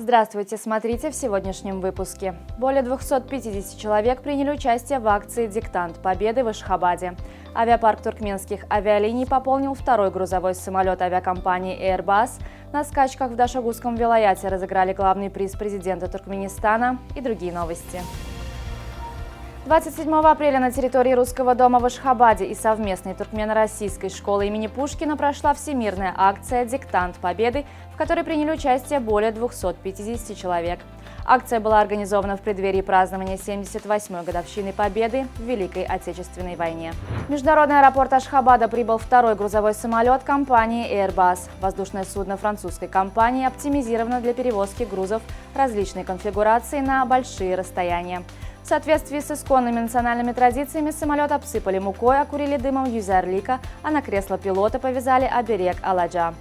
Здравствуйте, смотрите в сегодняшнем выпуске. Более 250 человек приняли участие в акции «Диктант Победы» в Ашхабаде. Авиапарк туркменских авиалиний пополнил второй грузовой самолет авиакомпании Airbus. На скачках в Дашогузском вилаяте разыграли главный приз президента Туркменистана и другие новости. 27 апреля на территории Русского дома в Ашхабаде и совместной туркмено-российской школы имени Пушкина прошла всемирная акция «Диктант Победы», в которой приняли участие более 250 человек. Акция была организована в преддверии празднования 78-й годовщины Победы в Великой Отечественной войне. В международный аэропорт Ашхабада прибыл второй грузовой самолет компании Airbus. Воздушное судно французской компании оптимизировано для перевозки грузов различной конфигурации на большие расстояния. В соответствии с исконными национальными традициями самолет обсыпали мукой, окурили дымом юзерлика, а на кресло пилота повязали оберег Аладжа.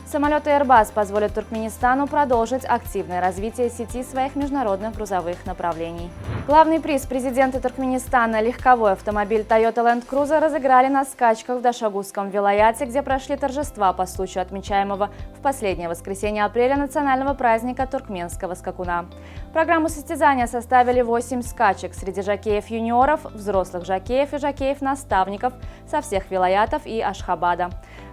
Самолеты Airbus позволят Туркменистану продолжить активное развитие сети своих международных грузовых направлений. Главный приз президента Туркменистана – легковой автомобиль Toyota Land Cruiser разыграли на скачках в Дашогузском вилаяте, где прошли торжества по случаю отмечаемого в последнее воскресенье апреля национального праздника туркменского скакуна. Программу состязания составили 8 скачек среди жокеев-юниоров, взрослых жокеев и жокеев-наставников со всех вилаятов и Ашхабада.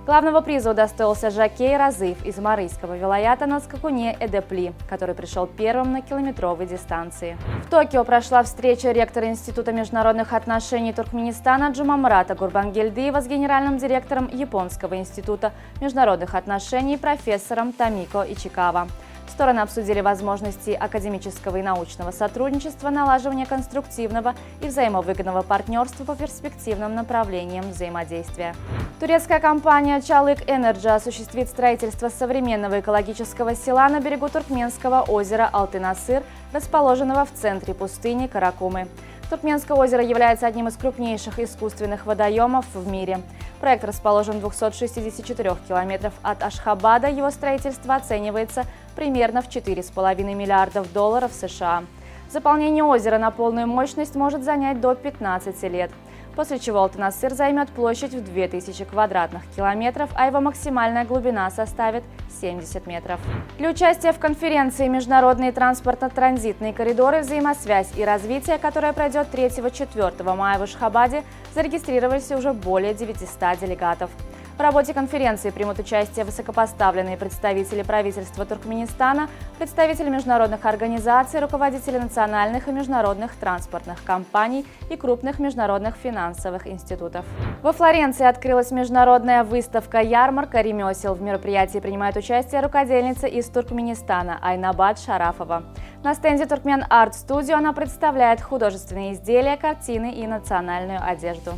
Главного приза удостоился жокей Разыв из Марийского вилаята на скакуне Эдепли, который пришел первым на километровой дистанции. В Токио прошла встреча ректора Института международных отношений Туркменистана Джумамрата Гурбангельдиева с генеральным директором Японского института международных отношений профессором Томико Ичикава. Стороны обсудили возможности академического и научного сотрудничества, налаживания конструктивного и взаимовыгодного партнерства по перспективным направлениям взаимодействия. Турецкая компания Çalık Energy осуществит строительство современного экологического села на берегу Туркменского озера Алтын-Асыр, расположенного в центре пустыни Каракумы. Туркменское озеро является одним из крупнейших искусственных водоемов в мире. Проект расположен в 264 километров от Ашхабада. Его строительство оценивается примерно в $4,5 миллиардов США. Заполнение озера на полную мощность может занять до 15 лет, после чего Алтын-Асыр займет площадь в 2000 квадратных километров, а его максимальная глубина составит 70 метров. Для участия в конференции «Международные транспортно-транзитные коридоры. Взаимосвязь и развитие», которая пройдет 3-4 мая в Ашхабаде, зарегистрировались уже более 900 делегатов. В работе конференции примут участие высокопоставленные представители правительства Туркменистана, представители международных организаций, руководители национальных и международных транспортных компаний и крупных международных финансовых институтов. Во Флоренции открылась международная выставка-ярмарка ремесел. В мероприятии принимает участие рукодельница из Туркменистана Айнабад Шарафова. На стенде Turkmen Art Studio она представляет художественные изделия, картины и национальную одежду.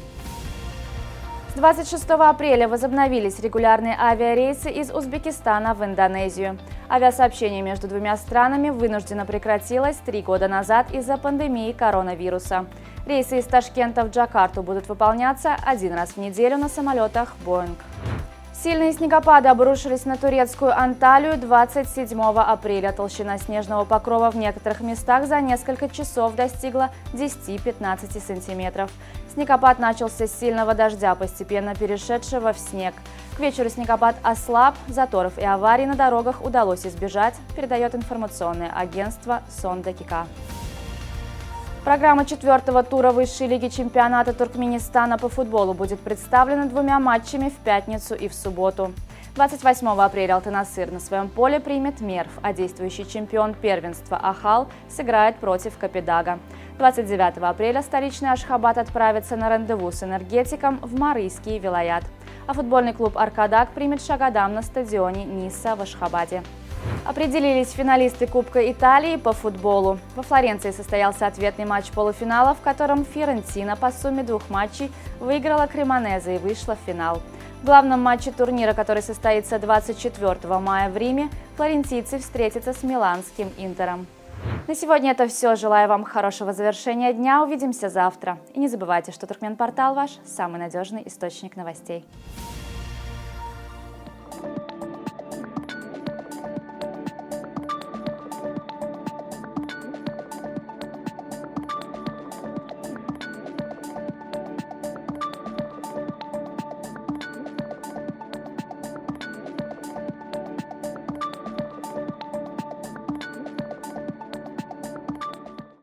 С 26 апреля возобновились регулярные авиарейсы из Узбекистана в Индонезию. Авиасообщение между двумя странами вынужденно прекратилось 3 года назад из-за пандемии коронавируса. Рейсы из Ташкента в Джакарту будут выполняться 1 раз в неделю на самолетах Boeing. Сильные снегопады обрушились на турецкую Анталию 27 апреля. Толщина снежного покрова в некоторых местах за несколько часов достигла 10-15 сантиметров. Снегопад начался с сильного дождя, постепенно перешедшего в снег. К вечеру снегопад ослаб, заторов и аварий на дорогах удалось избежать, передает информационное агентство Сон-Дакика. Программа 4-го тура высшей лиги чемпионата Туркменистана по футболу будет представлена 2 матчами в пятницу и в субботу. 28 апреля Алтын-Асыр на своем поле примет Мерв, а действующий чемпион первенства Ахал сыграет против Капидага. 29 апреля столичный Ашхабад отправится на рандеву с энергетиком в Марийский вилаят, а футбольный клуб Аркадак примет Шагадам на стадионе Нисса в Ашхабаде. Определились финалисты Кубка Италии по футболу. Во Флоренции состоялся ответный матч полуфинала, в котором Фиорентина по сумме 2 матчей выиграла Кремонезе и вышла в финал. В главном матче турнира, который состоится 24 мая в Риме, флорентийцы встретятся с миланским Интером. На сегодня это все. Желаю вам хорошего завершения дня. Увидимся завтра. И не забывайте, что Туркмен-портал ваш самый надежный источник новостей.